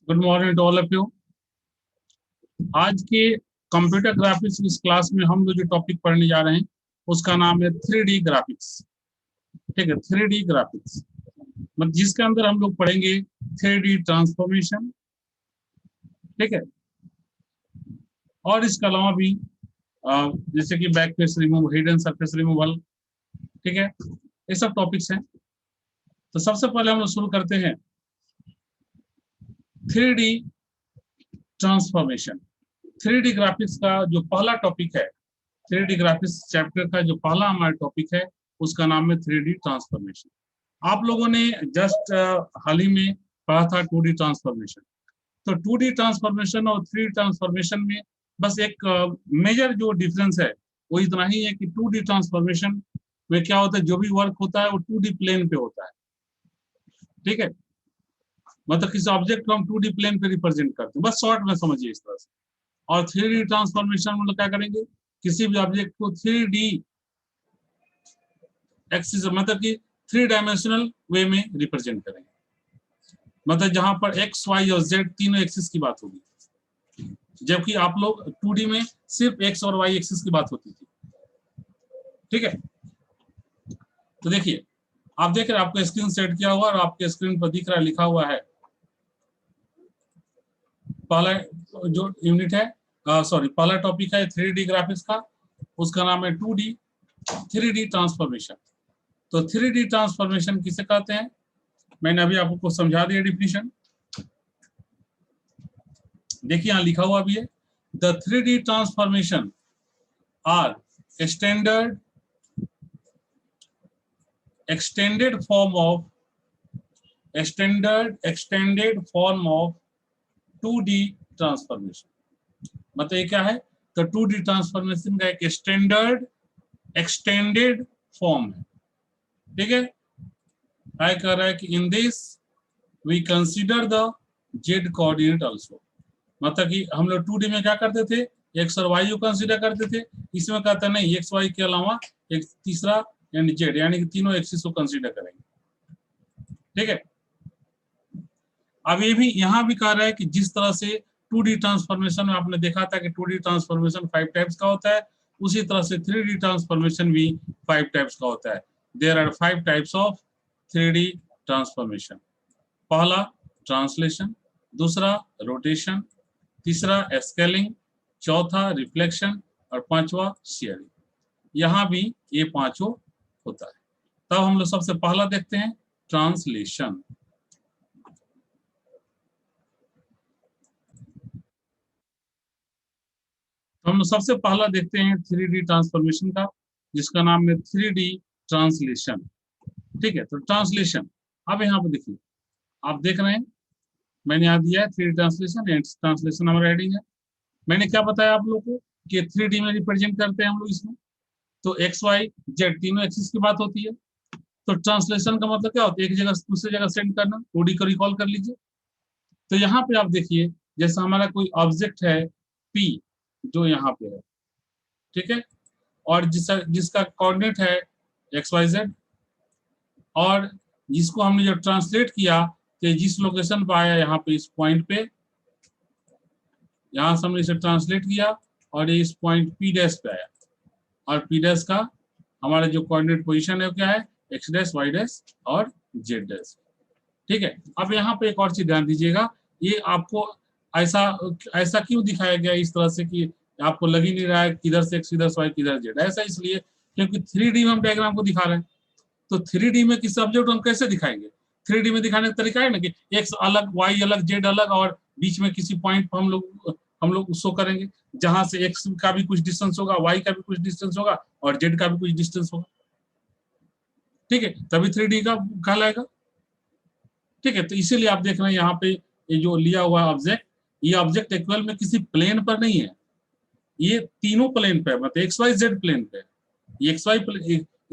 Good morning to all of you. आज के computer graphics इस क्लास में हम लोग जो टॉपिक पढ़ने जा रहे हैं उसका नाम है 3D ग्राफिक्स। ठीक है, 3D ग्राफिक्स मतलब जिसके अंदर हम लोग पढ़ेंगे 3D ट्रांसफॉर्मेशन। ठीक है, और इसके अलावा भी जैसे कि back face remove, hidden surface removal. ठीक है, ये सब टॉपिक्स हैं। तो सबसे पहले हम लोग शुरू करते हैं 3D ट्रांसफॉर्मेशन। 3D ग्राफिक्स का जो पहला टॉपिक है, 3D ग्राफिक्स चैप्टर का जो पहला हमारा टॉपिक है उसका नाम है 3D ट्रांसफॉर्मेशन। आप लोगों ने जस्ट हाल ही में पढ़ा था 2D ट्रांसफॉर्मेशन। तो 2D ट्रांसफॉर्मेशन और 3D ट्रांसफॉर्मेशन में बस एक मेजर जो डिफरेंस है वो इतना ही है कि 2D ट्रांसफॉर्मेशन में क्या होता है, जो भी वर्क होता है वो 2D प्लेन पे होता है। ठीक है, मतलब किसी ऑब्जेक्ट को हम 2D प्लेन पे रिप्रेजेंट करते हैं, बस शॉर्ट में समझिए इस तरह से। और 3D ट्रांसफॉर्मेशन में लोग क्या करेंगे, किसी भी ऑब्जेक्ट को 3D एक्सिस मतलब कि 3 डायमेंशनल वे में रिप्रेजेंट करेंगे। मतलब जहां पर एक्स वाई और जेड तीनों एक्सिस की बात होगी, जबकि आप लोग 2D में सिर्फ एक्स और वाई एक्सिस की बात होती थी। ठीक है, तो देखिए आप देख रहे हैं आपका स्क्रीन सेट किया हुआ और आपके स्क्रीन पर दिख रहा है, लिखा हुआ है पहला जो यूनिट है, सॉरी पहला टॉपिक है 3D ग्राफिक्स का, उसका नाम है 2D 3D ट्रांसफॉर्मेशन। तो 3D ट्रांसफॉर्मेशन किसे कहते हैं, मैंने अभी आपको समझा दिया डिफिनीशन। देखिए यहां लिखा हुआ भी है, the 3D transformation are standard extended form of 2D transformation. मतलब ये क्या है, तो 2D ट्रांसफॉर्मेशन का एक स्टैंडर्ड एक्सटेंडेड फॉर्म है। ठीक है, क्या कह रहा है कि in this we consider the z coordinate also. मतलब कि हम लोग 2D में क्या करते थे, एक्स और वाई को कंसीडर करते थे, इसमें कहता नहीं एक्स वाई के अलावा एक तीसरा यानी जेड, यानी कि तीनों एक्सिस को कंसीडर करेंगे। ठीक है, अब ये भी यहां भी कह रहा है कि जिस तरह से 2D ट्रांसफॉर्मेशन में आपने देखा था कि 2D ट्रांसफॉर्मेशन 5 टाइप्स का होता है, उसी तरह से 3D ट्रांसफॉर्मेशन भी 5 टाइप्स का होता है। There are 5 types of 3D transformation. पहला ट्रांसलेशन, दूसरा रोटेशन, तीसरा स्केलिंग, चौथा रिफ्लेक्शन और पांचवा शेयरिंग। यहां भी ये पांचों होता है। तब हम लोग सबसे पहला देखते हैं ट्रांसलेशन। तो हम लोग सबसे पहला देखते हैं 3D ट्रांसफॉर्मेशन का, जिसका नाम है 3D ट्रांसलेशन। ठीक है, तो ट्रांसलेशन अब यहाँ पे देखिए, आप देख रहे हैं मैंने यहाँ दिया है 3D ट्रांसलेशन, ट्रांसलेशन हमारा हेडिंग है। मैंने क्या बताया आप लोगों को कि 3D में रिप्रेजेंट करते हैं हम लोग इसमें, तो एक्स वाई जेड तीनों एक्सिस की बात होती है। तो ट्रांसलेशन का मतलब क्या होता है, एक जगह से दूसरी जगह सेंड करना। 2D को रिकॉल कर लीजिए। तो यहाँ पे आप देखिए, जैसा हमारा कोई ऑब्जेक्ट है पी जो यहाँ पे है, ठीक है, और जिसका कोऑर्डिनेट है एक्स वाई जेड, और जिसको हमने जब ट्रांसलेट किया कि जिस लोकेशन पे आया यहाँ पे इस पॉइंट पे, यहाँ से हमने इसे ट्रांसलेट किया और ये इस पॉइंट पी डैश पे आया, और पी डैश का हमारा जो कोऑर्डिनेट पोजीशन है वो क्या है, एक्स डैश वाई डैश और जेड डैश। ठीक है, अब यहाँ पे एक और चीज ध्यान दीजिएगा, ये आपको ऐसा ऐसा क्यों दिखाया गया इस तरह से कि आपको लग ही नहीं रहा है किधर से एक्स किधर से वाई किधर जेड। ऐसा इसलिए क्योंकि 3D में हम डायग्राम को दिखा रहे हैं। तो 3D में किसी ऑब्जेक्ट हम कैसे दिखाएंगे, 3D में दिखाने का तरीका है ना कि एक्स अलग वाई अलग जेड अलग, और बीच में किसी पॉइंट पर हम लोग शो करेंगे जहां से एक्स का भी कुछ डिस्टेंस होगा, वाई का भी कुछ डिस्टेंस होगा और जेड का भी कुछ डिस्टेंस होगा। ठीक है, तभी 3D का कहलाएगा। ठीक है, तो इसीलिए आप देख रहे हैं यहाँ पे ये जो लिया हुआ ऑब्जेक्ट, ये ऑब्जेक्ट एक्चुअल में किसी प्लेन पर नहीं है, ये तीनों प्लेन पे है, मतलब एक्स वाई जेड प्लेन पे। ये एक्स वाई,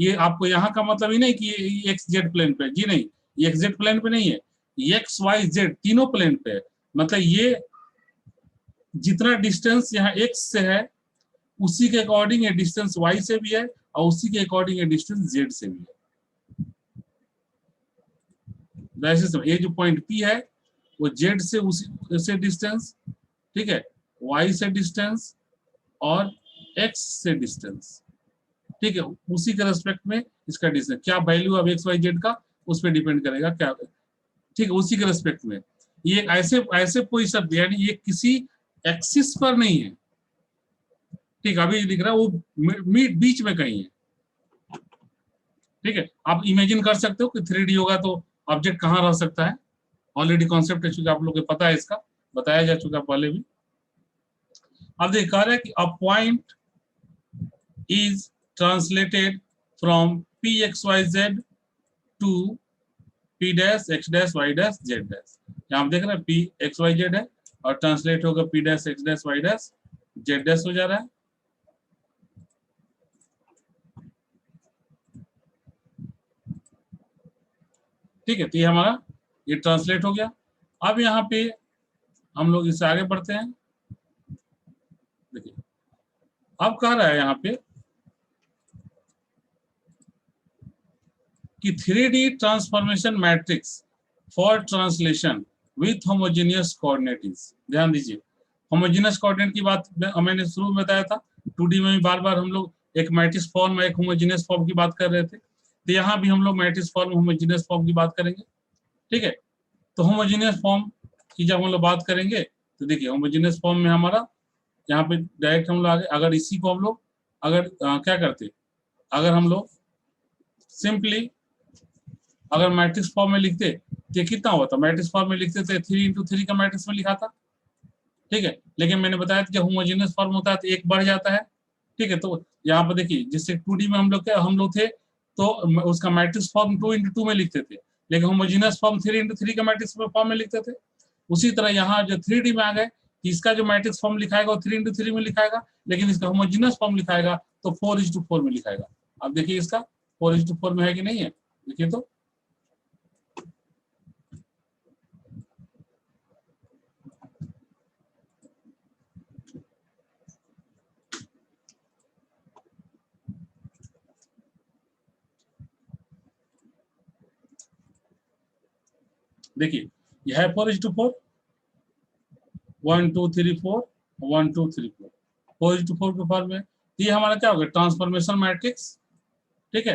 ये आपको यहाँ का मतलब ही नहीं कि ये एक्स जेड प्लेन पे, जी नहीं, ये एक्स जेड प्लेन पे नहीं है, ये एक्स वाई जेड तीनों प्लेन पे है। मतलब ये जितना डिस्टेंस यहाँ एक्स से है उसी के अकॉर्डिंग ये डिस्टेंस वाई से भी है, और उसी के अकॉर्डिंग ये डिस्टेंस जेड से भी है। वैसे ये जो पॉइंट पी है वो जेड से उसी से डिस्टेंस, ठीक है, वाई से डिस्टेंस और एक्स से डिस्टेंस, ठीक है, उसी के रेस्पेक्ट में इसका डिस्टेंस क्या वैल्यू अब एक्स वाई जेड का उस पर डिपेंड करेगा क्या, ठीक है, उसी के रेस्पेक्ट में। ये ऐसे ऐसे पोजीशन यानी ये किसी एक्सिस पर नहीं है, ठीक, अभी लिख रहा है वो बीच में कहीं है, ठीक है। आप इमेजिन कर सकते हो कि 3D होगा तो ऑब्जेक्ट कहाँ रह सकता है, ऑलरेडी कॉन्सेप्ट है, आप लोगों को पता है, इसका बताया जा चुका पहले भी। अब देखिए कह रहा है कि a point is translated from p x y z to p dash x dash y dash z dash. यहाँ देख रहे हैं पी एक्स वाई जेड है और ट्रांसलेट होगा p dash x dash y dash z dash हो जा रहा है, ठीक है। तो ये हमारा ये ट्रांसलेट हो गया। अब यहाँ पे हम लोग इससे आगे बढ़ते हैं। देखिए अब कह रहा है यहाँ पे कि 3D transformation matrix for translation with homogeneous coordinates. ध्यान दीजिए, होमोजेनियस कोऑर्डिनेट की बात मैंने शुरू में बताया था, 2D में भी बार बार हम लोग एक मैट्रिक्स फॉर्म एक होमोजेनियस फॉर्म की बात कर रहे थे, तो यहाँ भी हम लोग मैट्रिक्स फॉर्म होमोजेनियस फॉर्म की बात करेंगे, ठीक है। तो होमोजेनियस फॉर्म की जब हम लोग बात करेंगे तो देखिए होमोजेनियस फॉर्म में हमारा यहाँ पे डायरेक्ट हम लोग आगे अगर इसी को हम लोग अगर क्या करते, अगर हम लोग सिंपली अगर मैट्रिक्स फॉर्म में लिखते तो कितना होता, मैट्रिक्स फॉर्म में लिखते थे 3x3 का मैट्रिक्स में लिखा था, ठीक है। लेकिन मैंने बताया जब होमोजेनियस फॉर्म होता है तो एक बढ़ जाता है, ठीक है। तो यहाँ पर देखिए जिससे 2D में हम लोग थे तो उसका मैट्रिक्स फॉर्म 2x2 में लिखते थे, लेकिन होमोजेनियस फॉर्म 3x3 का मैट्रिक्स फॉर्म में लिखते थे। उसी तरह यहाँ जो 3D में आ गए कि इसका जो मैट्रिक्स फॉर्म लिखाएगा वो 3x3 में लिखाएगा, लेकिन इसका होमोजेनियस फॉर्म लिखाएगा तो 4:4 में लिखाएगा। अब देखिए इसका 4:4 में है कि नहीं है, देखिए तो देखिए यह है 4:4, 1 2 3 4 1 2 3 4 4:4 के फॉर्म में। ये हमारा क्या हो गया, ट्रांसफॉर्मेशन मैट्रिक्स, ठीक है,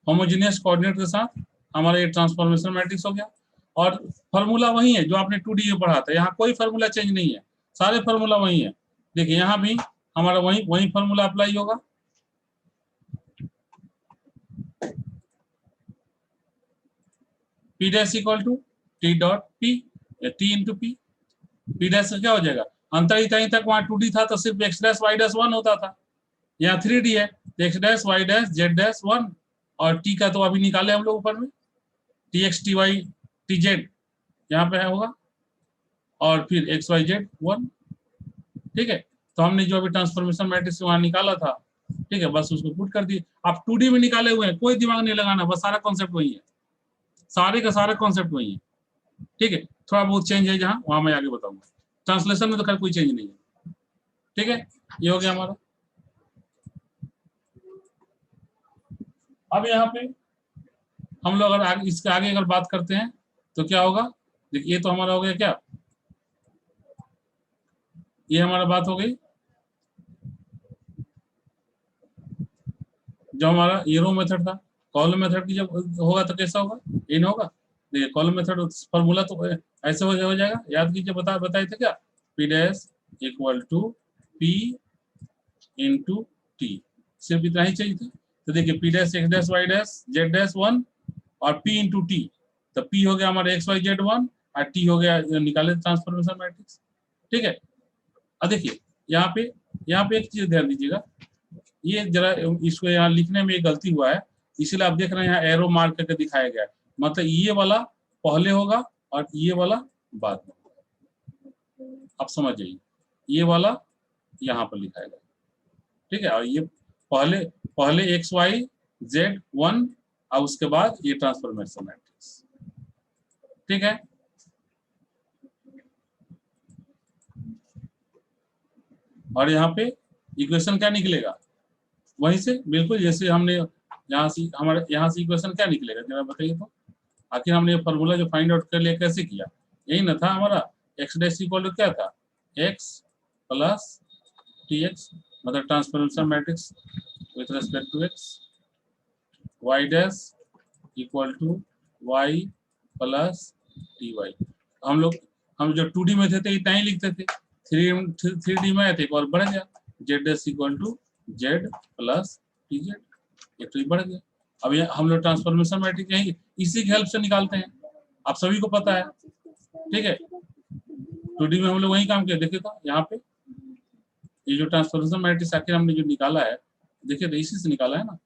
होमोजेनियस कोऑर्डिनेट के साथ हमारा ये ट्रांसफॉर्मेशन मैट्रिक्स हो गया। और फार्मूला वही है जो आपने 2D में पढ़ा था, यहाँ कोई फार्मूला चेंज नहीं है, सारे फार्मूला वही है। देखिए यहाँ भी हमारा वही वही फार्मूला अप्लाई होगा, p dash equal to t dot p, t into p. P dash का क्या हो जाएगा, अंतर इतना तक वहां 2D था तो सिर्फ एक्स डैश वाई डैश 1 होता था, यहाँ 3D है x dash y dash z dash 1, और टी का तो अभी निकाले हम लोग ऊपर में, t x t y t z यहाँ पे है होगा, और फिर एक्स वाई जेड 1, ठीक है। तो हमने जो अभी ट्रांसफॉर्मेशन मैट्रिक्स वहां निकाला था, ठीक है, बस उसको पुट कर दिए। आप 2D में निकाले हुए हैं, कोई दिमाग नहीं लगाना, बस सारा कॉन्सेप्ट वही है, सारे का सारा कॉन्सेप्ट वही है, ठीक है। थोड़ा बहुत चेंज है जहां वहां मैं आगे बताऊंगा, ट्रांसलेशन में तो खैर कोई चेंज नहीं है, ठीक है। ये हो गया हमारा। अब यहाँ पे हम लोग अगर इसके आगे अगर बात करते हैं तो क्या होगा, देखिए ये तो हमारा हो गया क्या, ये हमारा बात हो गई जो हमारा ये रो मेथड था। कॉलम मेथड की जब होगा तो कैसा होगा, इन होगा। देखिए कॉलम मेथड फॉर्मूला तो ऐसे हो जाएगा, याद कीजिए, बताए थे क्या, p dash equal to p into t, सिर्फ इतना ही चाहिए था। तो देखिए p dash x dash y dash z dash 1 और पी इंटू टी, तो पी हो गया हमारा एक्स वाई जेड 1 और टी हो गया निकाले ट्रांसफॉर्मेशन मैट्रिक्स, ठीक है। अब देखिए यहाँ पे एक चीज ध्यान दीजिएगा, ये जरा इसको यहाँ लिखने में गलती हुआ है, इसीलिए आप देख रहे हैं यहाँ एरो मार्क करके दिखाया गया है, मतलब ये वाला पहले होगा और ये वाला बाद में, आप समझ जाइए, ये वाला यहाँ पर लिखाएगा, ठीक है। और ये पहले पहले एक्स वाई जेड 1 और उसके बाद ये ट्रांसफॉर्मेशन मैट्रिक्स, ठीक है। और यहाँ पे इक्वेशन क्या निकलेगा, वहीं से बिल्कुल जैसे हमने यहाँ से हमारे यहाँ से इक्वेशन क्या निकलेगा जरा बताइए तो, आखिर हमने ये फॉर्मूला जो फाइंड आउट कर लिया कैसे किया, यही ना था हमारा एक्स डैश इक्वल टू क्या था, एक्स प्लस टी एक्स, मतलब transformation matrix with respect to x, y dash equal to y plus t y. हम जो 2D में थे इतना ही लिखते थे, 3D में आए थे एक और बढ़ गया, z dash equal to z plus t z, एक तो बढ़ गया। अब ये हम लोग ट्रांसफॉर्मेशन मैट्रिक्स यही इसी की हेल्प से निकालते हैं, आप सभी को पता है, ठीक है। 2D में हम लोग वही काम किया, देखिए तो यहाँ पे ये जो ट्रांसफॉर्मेशन मैट्रिक्स आखिर हमने जो निकाला है, देखिए तो इसी से निकाला है ना,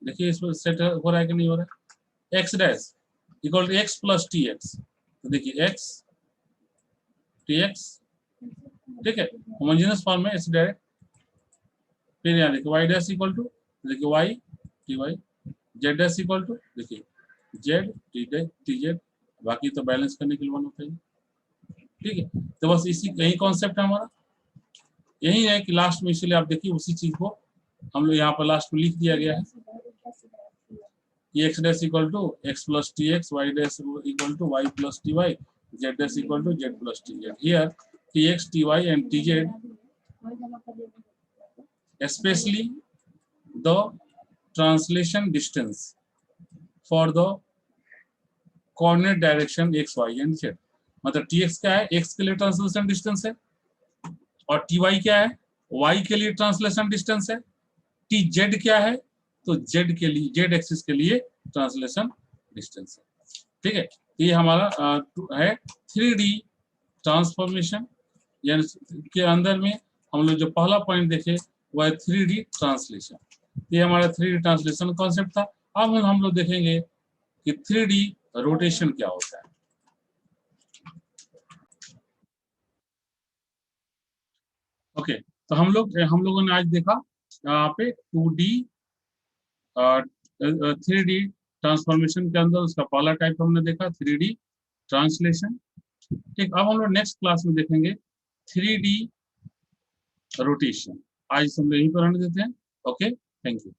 देखिए इसमें सेट हो रहा है कि नहीं हो रहा है। X dash equal to x plus t x, तो देखिए एक्स टी एक्स, ठीक है, होमोजेनियस फॉर्म में इस डायरेक्ट। फिर यहाँ देखिए वाई डैश इक्वल टू, देखिए y t y, z dash equal to देखिए जेड टी जेड, बाकी तो बैलेंस करने के लिए वन होता है, ठीक है। तो बस इसी यही कॉन्सेप्ट है हमारा, यही है कि लास्ट में, इसलिए आप देखिए उसी चीज को हम लोग यहाँ पर लास्ट में लिख दिया गया है, x dash equal to x plus t x, y dash equal to y plus t y, z dash equal to z plus t z. Here t x t y and t z especially the translation distance for the coordinate direction x y and z। मतलब tx क्या है, x के लिए translation distance है, और ty क्या है, y के लिए ट्रांसलेशन डिस्टेंस है, tz क्या है, तो z के लिए, z एक्सिस के लिए ट्रांसलेशन डिस्टेंस है, ठीक है। ये हमारा है 3D ट्रांसफॉर्मेशन, यानी के अंदर में हम लोग जो पहला पॉइंट देखे वह 3D ट्रांसलेशन, ये हमारा 3D ट्रांसलेशन कॉन्सेप्ट था। अब हम लोग देखेंगे कि 3D रोटेशन क्या होता है। ओके, तो हम लोगों ने आज देखा यहाँ पे 2D 3D ट्रांसफॉर्मेशन के अंदर उसका पहला टाइप हमने देखा 3D ट्रांसलेशन, ठीक। अब हम लोग नेक्स्ट क्लास में देखेंगे 3D रोटेशन। आज हम लोग यहीं पर रहने देते हैं। Okay, thank you.